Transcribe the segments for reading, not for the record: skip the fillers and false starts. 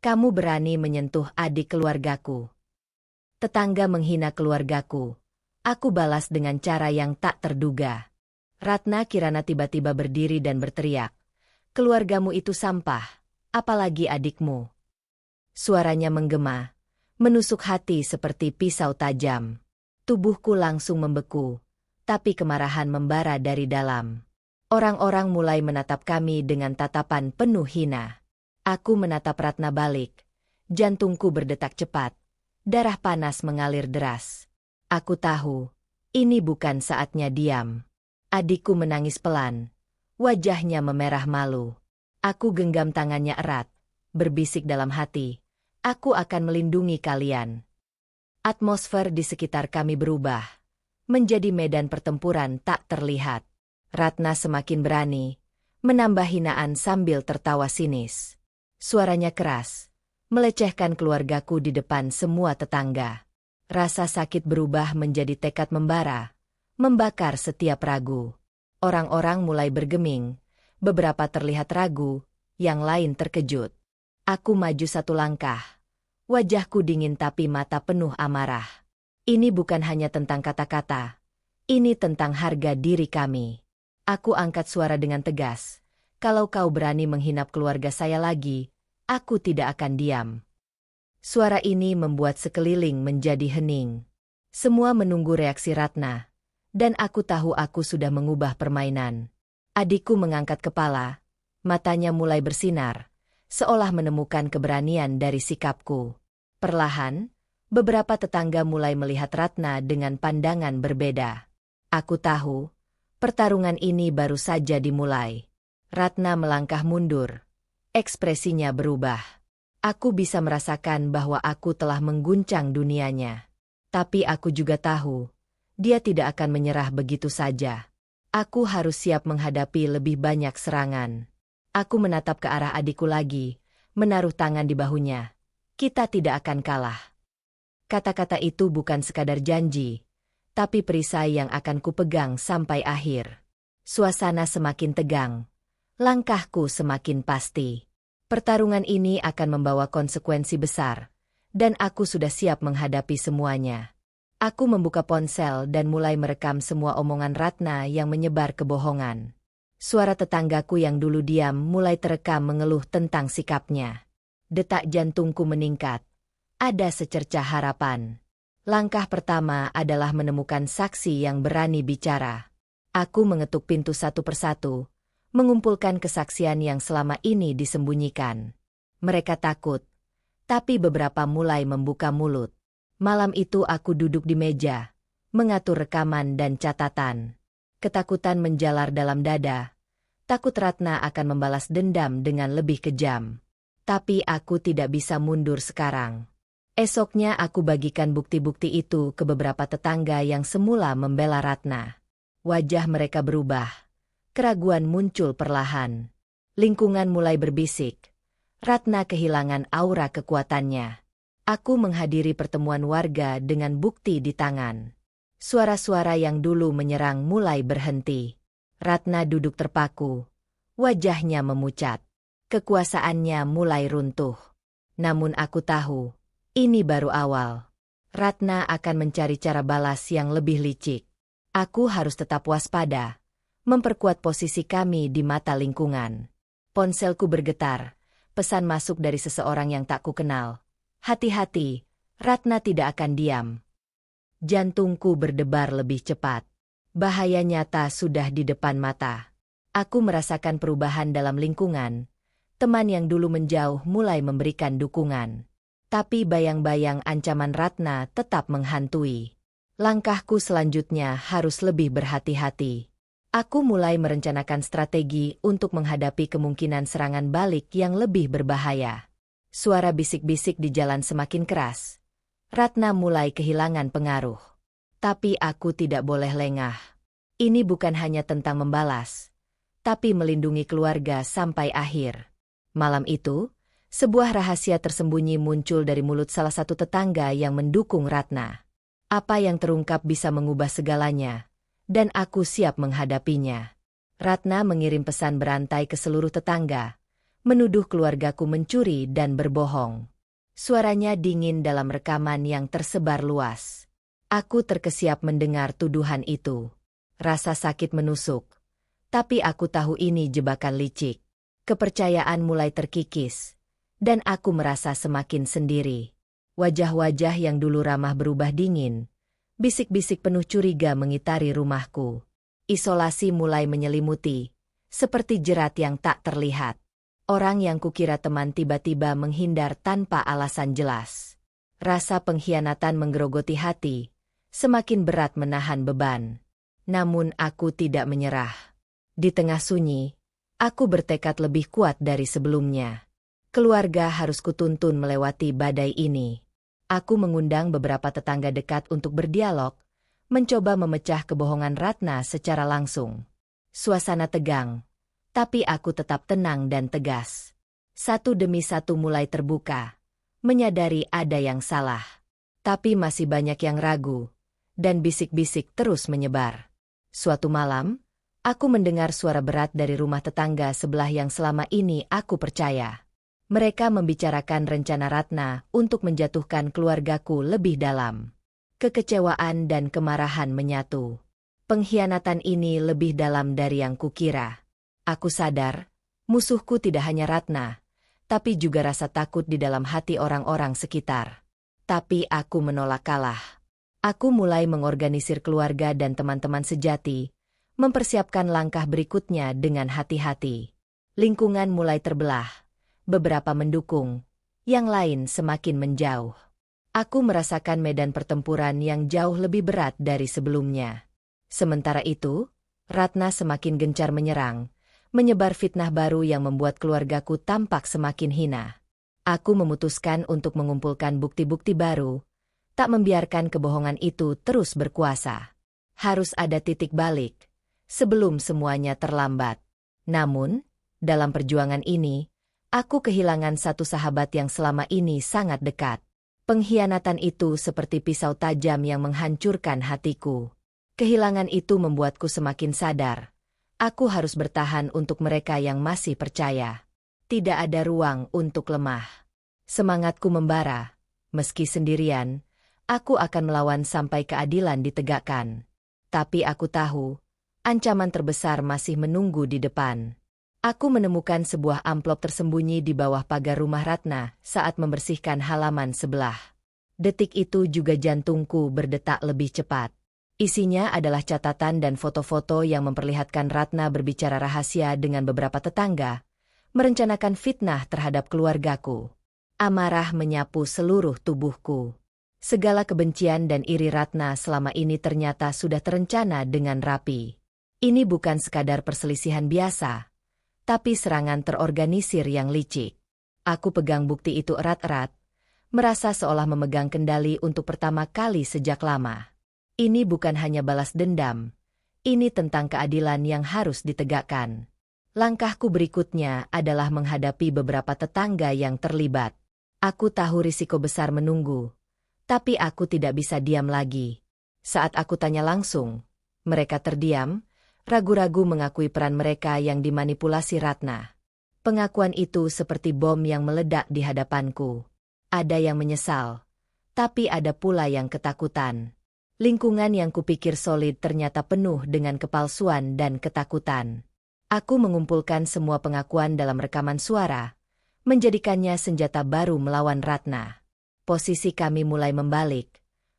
Kamu berani menyentuh adik keluargaku. Tetangga menghina keluargaku. Aku balas dengan cara yang tak terduga. Ratna Kirana tiba-tiba berdiri dan berteriak. Keluargamu itu sampah, apalagi adikmu. Suaranya menggema, menusuk hati seperti pisau tajam. Tubuhku langsung membeku, tapi kemarahan membara dari dalam. Orang-orang mulai menatap kami dengan tatapan penuh hina. Aku menatap Ratna balik. Jantungku berdetak cepat. Darah panas mengalir deras. Aku tahu, ini bukan saatnya diam. Adikku menangis pelan. Wajahnya memerah malu. Aku genggam tangannya erat, berbisik dalam hati. Aku akan melindungi kalian. Atmosfer di sekitar kami berubah. Menjadi medan pertempuran tak terlihat. Ratna semakin berani, menambah hinaan sambil tertawa sinis. Suaranya keras, melecehkan keluargaku di depan semua tetangga. Rasa sakit berubah menjadi tekad membara, membakar setiap ragu. Orang-orang mulai bergeming, beberapa terlihat ragu, yang lain terkejut. Aku maju satu langkah. Wajahku dingin tapi mata penuh amarah. Ini bukan hanya tentang kata-kata. Ini tentang harga diri kami. Aku angkat suara dengan tegas. Kalau kau berani menghinap keluarga saya lagi, aku tidak akan diam. Suara ini membuat sekeliling menjadi hening. Semua menunggu reaksi Ratna. Dan aku tahu aku sudah mengubah permainan. Adikku mengangkat kepala. Matanya mulai bersinar, seolah menemukan keberanian dari sikapku. Perlahan, beberapa tetangga mulai melihat Ratna dengan pandangan berbeda. Aku tahu, pertarungan ini baru saja dimulai. Ratna melangkah mundur. Ekspresinya berubah. Aku bisa merasakan bahwa aku telah mengguncang dunianya. Tapi aku juga tahu, dia tidak akan menyerah begitu saja. Aku harus siap menghadapi lebih banyak serangan. Aku menatap ke arah adikku lagi, menaruh tangan di bahunya. Kita tidak akan kalah. Kata-kata itu bukan sekadar janji, tapi perisai yang akan kupegang sampai akhir. Suasana semakin tegang. Langkahku semakin pasti. Pertarungan ini akan membawa konsekuensi besar, dan aku sudah siap menghadapi semuanya. Aku membuka ponsel dan mulai merekam semua omongan Ratna yang menyebar kebohongan. Suara tetanggaku yang dulu diam mulai terekam mengeluh tentang sikapnya. Detak jantungku meningkat. Ada secercah harapan. Langkah pertama adalah menemukan saksi yang berani bicara. Aku mengetuk pintu satu persatu, mengumpulkan kesaksian yang selama ini disembunyikan. Mereka takut, tapi beberapa mulai membuka mulut. Malam itu aku duduk di meja, mengatur rekaman dan catatan. Ketakutan menjalar dalam dada. Takut Ratna akan membalas dendam dengan lebih kejam. Tapi aku tidak bisa mundur sekarang. Esoknya aku bagikan bukti-bukti itu ke beberapa tetangga yang semula membela Ratna. Wajah mereka berubah. Keraguan muncul perlahan. Lingkungan mulai berbisik. Ratna kehilangan aura kekuatannya. Aku menghadiri pertemuan warga dengan bukti di tangan. Suara-suara yang dulu menyerang mulai berhenti. Ratna duduk terpaku. Wajahnya memucat. Kekuasaannya mulai runtuh. Namun aku tahu, ini baru awal. Ratna akan mencari cara balas yang lebih licik. Aku harus tetap waspada. Memperkuat posisi kami di mata lingkungan. Ponselku bergetar. Pesan masuk dari seseorang yang tak kukenal. Hati-hati, Ratna tidak akan diam. Jantungku berdebar lebih cepat. Bahaya nyata sudah di depan mata. Aku merasakan perubahan dalam lingkungan. Teman yang dulu menjauh mulai memberikan dukungan. Tapi bayang-bayang ancaman Ratna tetap menghantui. Langkahku selanjutnya harus lebih berhati-hati. Aku mulai merencanakan strategi untuk menghadapi kemungkinan serangan balik yang lebih berbahaya. Suara bisik-bisik di jalan semakin keras. Ratna mulai kehilangan pengaruh. Tapi aku tidak boleh lengah. Ini bukan hanya tentang membalas, tapi melindungi keluarga sampai akhir. Malam itu, sebuah rahasia tersembunyi muncul dari mulut salah satu tetangga yang mendukung Ratna. Apa yang terungkap bisa mengubah segalanya. Dan aku siap menghadapinya. Ratna mengirim pesan berantai ke seluruh tetangga. menuduh keluargaku mencuri dan berbohong. Suaranya dingin dalam rekaman yang tersebar luas. Aku terkesiap mendengar tuduhan itu. Rasa sakit menusuk. Tapi aku tahu ini jebakan licik. Kepercayaan mulai terkikis. Dan aku merasa semakin sendiri. Wajah-wajah yang dulu ramah berubah dingin. Bisik-bisik penuh curiga mengitari rumahku. Isolasi mulai menyelimuti. Seperti jerat yang tak terlihat. Orang yang kukira teman tiba-tiba menghindar tanpa alasan jelas. Rasa pengkhianatan menggerogoti hati, semakin berat menahan beban. Namun aku tidak menyerah. Di tengah sunyi, aku bertekad lebih kuat dari sebelumnya. Keluarga harus kutuntun melewati badai ini. Aku mengundang beberapa tetangga dekat untuk berdialog, mencoba memecah kebohongan Ratna secara langsung. Suasana tegang. Tapi aku tetap tenang dan tegas. Satu demi satu mulai terbuka. Menyadari ada yang salah. Tapi masih banyak yang ragu. Dan bisik-bisik terus menyebar. Suatu malam, aku mendengar suara berat dari rumah tetangga sebelah yang selama ini aku percaya. Mereka membicarakan rencana Ratna untuk menjatuhkan keluargaku lebih dalam. Kekecewaan dan kemarahan menyatu. Pengkhianatan ini lebih dalam dari yang kukira. Aku sadar, musuhku tidak hanya Ratna, tapi juga rasa takut di dalam hati orang-orang sekitar. Tapi aku menolak kalah. Aku mulai mengorganisir keluarga dan teman-teman sejati, mempersiapkan langkah berikutnya dengan hati-hati. Lingkungan mulai terbelah, beberapa mendukung, yang lain semakin menjauh. Aku merasakan medan pertempuran yang jauh lebih berat dari sebelumnya. Sementara itu, Ratna semakin gencar menyerang, menyebar fitnah baru yang membuat keluargaku tampak semakin hina. Aku memutuskan untuk mengumpulkan bukti-bukti baru, tak membiarkan kebohongan itu terus berkuasa. Harus ada titik balik, sebelum semuanya terlambat. Namun, dalam perjuangan ini, aku kehilangan satu sahabat yang selama ini sangat dekat. Pengkhianatan itu seperti pisau tajam yang menghancurkan hatiku. Kehilangan itu membuatku semakin sadar. Aku harus bertahan untuk mereka yang masih percaya. Tidak ada ruang untuk lemah. Semangatku membara. Meski sendirian, aku akan melawan sampai keadilan ditegakkan. Tapi aku tahu, ancaman terbesar masih menunggu di depan. Aku menemukan sebuah amplop tersembunyi di bawah pagar rumah Ratna saat membersihkan halaman sebelah. Detik itu juga jantungku berdetak lebih cepat. Isinya adalah catatan dan foto-foto yang memperlihatkan Ratna berbicara rahasia dengan beberapa tetangga, merencanakan fitnah terhadap keluargaku. Amarah menyapu seluruh tubuhku. Segala kebencian dan iri Ratna selama ini ternyata sudah terencana dengan rapi. Ini bukan sekadar perselisihan biasa, tapi serangan terorganisir yang licik. Aku pegang bukti itu erat-erat, merasa seolah memegang kendali untuk pertama kali sejak lama. Ini bukan hanya balas dendam, ini tentang keadilan yang harus ditegakkan. Langkahku berikutnya adalah menghadapi beberapa tetangga yang terlibat. Aku tahu risiko besar menunggu, tapi aku tidak bisa diam lagi. Saat aku tanya langsung, mereka terdiam, ragu-ragu mengakui peran mereka yang dimanipulasi Ratna. Pengakuan itu seperti bom yang meledak di hadapanku. Ada yang menyesal, tapi ada pula yang ketakutan. Lingkungan yang kupikir solid ternyata penuh dengan kepalsuan dan ketakutan. Aku mengumpulkan semua pengakuan dalam rekaman suara, menjadikannya senjata baru melawan Ratna. Posisi kami mulai membalik.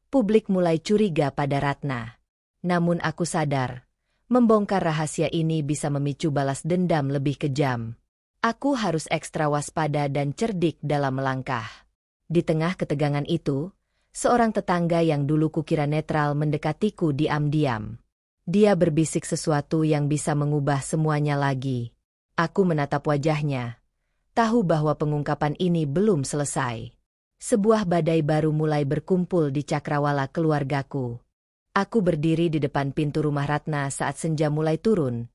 Publik mulai curiga pada Ratna. Namun aku sadar, membongkar rahasia ini bisa memicu balas dendam lebih kejam. Aku harus ekstra waspada dan cerdik dalam melangkah. Di tengah ketegangan itu, seorang tetangga yang dulu kukira netral mendekatiku diam-diam. Dia berbisik sesuatu yang bisa mengubah semuanya lagi. Aku menatap wajahnya, tahu bahwa pengungkapan ini belum selesai. Sebuah badai baru mulai berkumpul di cakrawala keluargaku. Aku berdiri di depan pintu rumah Ratna saat senja mulai turun.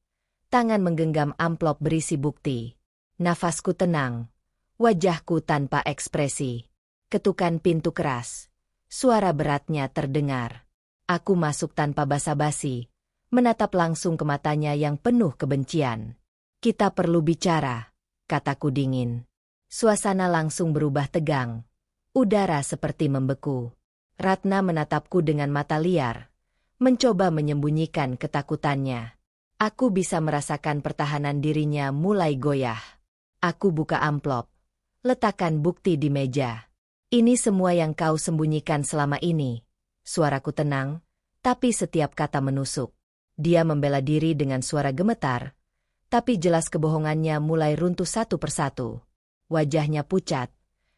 Tangan menggenggam amplop berisi bukti. Nafasku tenang, wajahku tanpa ekspresi. Ketukan pintu keras. Suara beratnya terdengar. Aku masuk tanpa basa-basi, menatap langsung ke matanya yang penuh kebencian. Kita perlu bicara. kataku dingin. Suasana langsung berubah tegang. Udara seperti membeku. Ratna menatapku dengan mata liar, mencoba menyembunyikan ketakutannya. Aku bisa merasakan pertahanan dirinya mulai goyah. Aku buka amplop, letakkan bukti di meja. Ini semua yang kau sembunyikan selama ini. Suaraku tenang, tapi setiap kata menusuk. Dia membela diri dengan suara gemetar, tapi jelas kebohongannya mulai runtuh satu persatu. Wajahnya pucat,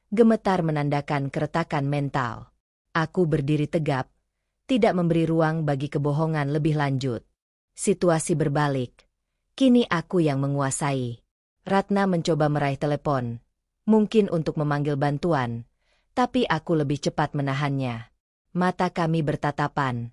gemetar menandakan keretakan mental. Aku berdiri tegap, tidak memberi ruang bagi kebohongan lebih lanjut. Situasi berbalik. Kini aku yang menguasai. Ratna mencoba meraih telepon, mungkin untuk memanggil bantuan, tapi aku lebih cepat menahannya. Mata kami bertatapan.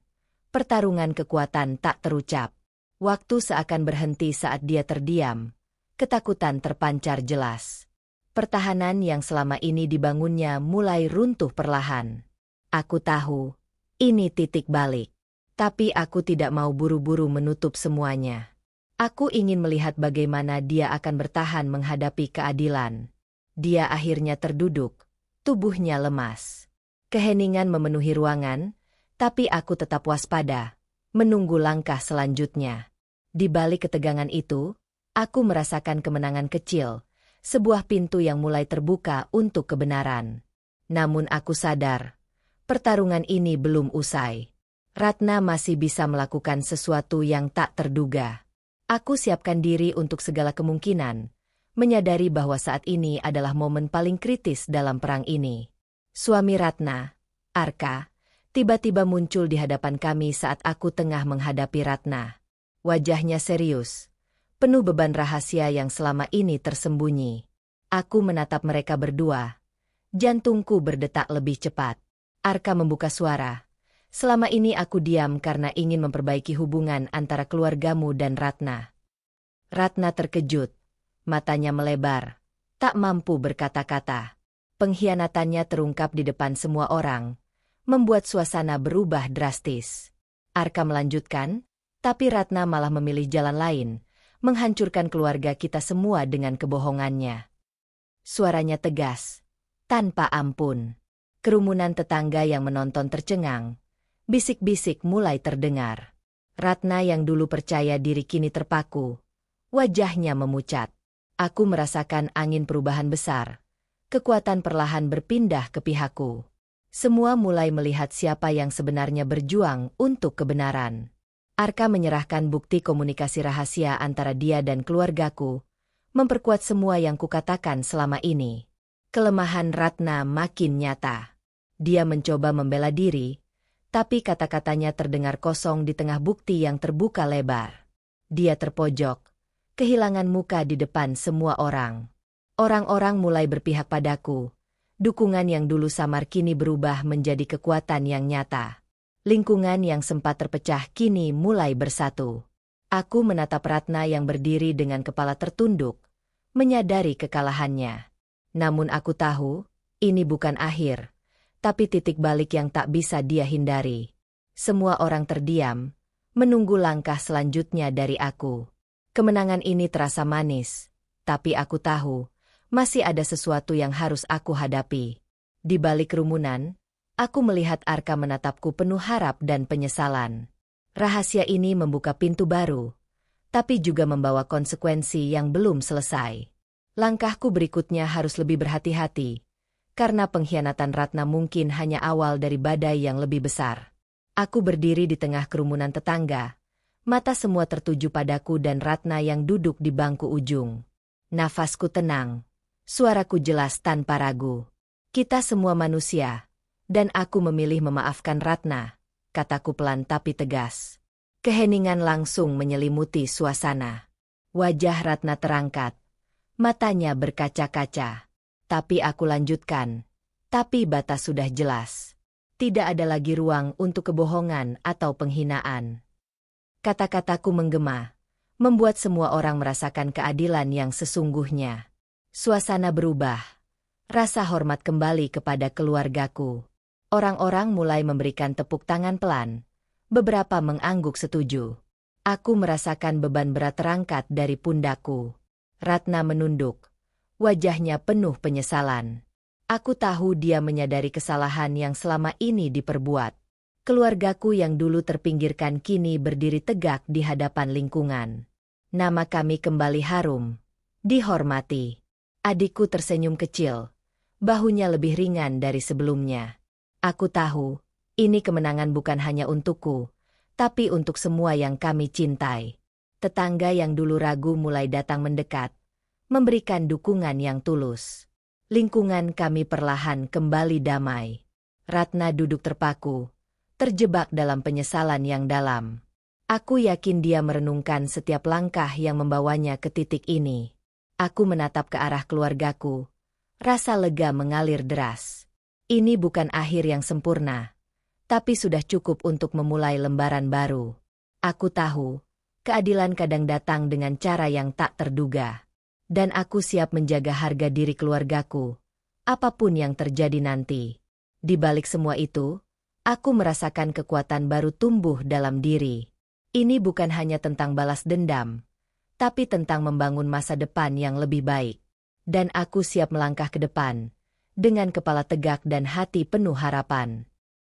Pertarungan kekuatan tak terucap. Waktu seakan berhenti saat dia terdiam. Ketakutan terpancar jelas. Pertahanan yang selama ini dibangunnya mulai runtuh perlahan. Aku tahu, ini titik balik. Tapi aku tidak mau buru-buru menutup semuanya. Aku ingin melihat bagaimana dia akan bertahan menghadapi keadilan. Dia akhirnya terduduk, tubuhnya lemas. Keheningan memenuhi ruangan, tapi aku tetap waspada, menunggu langkah selanjutnya. Di balik ketegangan itu, aku merasakan kemenangan kecil, sebuah pintu yang mulai terbuka untuk kebenaran. Namun aku sadar, pertarungan ini belum usai. Ratna masih bisa melakukan sesuatu yang tak terduga. Aku siapkan diri untuk segala kemungkinan, menyadari bahwa saat ini adalah momen paling kritis dalam perang ini. Suami Ratna, Arka, tiba-tiba muncul di hadapan kami saat aku tengah menghadapi Ratna. Wajahnya serius, penuh beban rahasia yang selama ini tersembunyi. Aku menatap mereka berdua. Jantungku berdetak lebih cepat. Arka membuka suara. Selama ini aku diam karena ingin memperbaiki hubungan antara keluargamu dan Ratna. Ratna terkejut. Matanya melebar. Tak mampu berkata-kata. Pengkhianatannya terungkap di depan semua orang, membuat suasana berubah drastis. Arka melanjutkan, tapi Ratna malah memilih jalan lain, menghancurkan keluarga kita semua dengan kebohongannya. Suaranya tegas, tanpa ampun. Kerumunan tetangga yang menonton tercengang. Bisik-bisik mulai terdengar. Ratna yang dulu percaya diri kini terpaku. Wajahnya memucat. Aku merasakan angin perubahan besar. Kekuatan perlahan berpindah ke pihakku. Semua mulai melihat siapa yang sebenarnya berjuang untuk kebenaran. Arka menyerahkan bukti komunikasi rahasia antara dia dan keluargaku, memperkuat semua yang kukatakan selama ini. Kelemahan Ratna makin nyata. Dia mencoba membela diri, tapi kata-katanya terdengar kosong di tengah bukti yang terbuka lebar. Dia terpojok, kehilangan muka di depan semua orang. Orang-orang mulai berpihak padaku. Dukungan yang dulu samar kini berubah menjadi kekuatan yang nyata. Lingkungan yang sempat terpecah kini mulai bersatu. Aku menatap Ratna yang berdiri dengan kepala tertunduk, menyadari kekalahannya. Namun aku tahu, ini bukan akhir. Tapi titik balik yang tak bisa dia hindari. Semua orang terdiam, menunggu langkah selanjutnya dari aku. Kemenangan ini terasa manis, tapi aku tahu, masih ada sesuatu yang harus aku hadapi. Di balik kerumunan, aku melihat Arka menatapku penuh harap dan penyesalan. Rahasia ini membuka pintu baru, tapi juga membawa konsekuensi yang belum selesai. Langkahku berikutnya harus lebih berhati-hati. Karena pengkhianatan Ratna mungkin hanya awal dari badai yang lebih besar. Aku berdiri di tengah kerumunan tetangga. Mata semua tertuju padaku dan Ratna yang duduk di bangku ujung. Nafasku tenang. Suaraku jelas tanpa ragu. Kita semua manusia. Dan aku memilih memaafkan Ratna, kataku pelan tapi tegas. Keheningan langsung menyelimuti suasana. Wajah Ratna terangkat. Matanya berkaca-kaca. Tapi aku lanjutkan. Tapi batas sudah jelas. Tidak ada lagi ruang untuk kebohongan atau penghinaan. Kata-kataku menggema, membuat semua orang merasakan keadilan yang sesungguhnya. Suasana berubah. Rasa hormat kembali kepada keluargaku. Orang-orang mulai memberikan tepuk tangan pelan. Beberapa mengangguk setuju. Aku merasakan beban berat terangkat dari pundakku. Ratna menunduk. Wajahnya penuh penyesalan. Aku tahu dia menyadari kesalahan yang selama ini diperbuat. Keluargaku yang dulu terpinggirkan kini berdiri tegak di hadapan lingkungan. Nama kami kembali harum. Dihormati. Adikku tersenyum kecil. Bahunya lebih ringan dari sebelumnya. Aku tahu, ini kemenangan bukan hanya untukku, tapi untuk semua yang kami cintai. Tetangga yang dulu ragu mulai datang mendekat, memberikan dukungan yang tulus. Lingkungan kami perlahan kembali damai. Ratna duduk terpaku, terjebak dalam penyesalan yang dalam. Aku yakin dia merenungkan setiap langkah yang membawanya ke titik ini. Aku menatap ke arah keluargaku. Rasa lega mengalir deras. Ini bukan akhir yang sempurna, tapi sudah cukup untuk memulai lembaran baru. Aku tahu, keadilan kadang datang dengan cara yang tak terduga. Dan aku siap menjaga harga diri keluargaku, apapun yang terjadi nanti. Di balik semua itu, aku merasakan kekuatan baru tumbuh dalam diri. Ini bukan hanya tentang balas dendam, tapi tentang membangun masa depan yang lebih baik. Dan aku siap melangkah ke depan, dengan kepala tegak dan hati penuh harapan.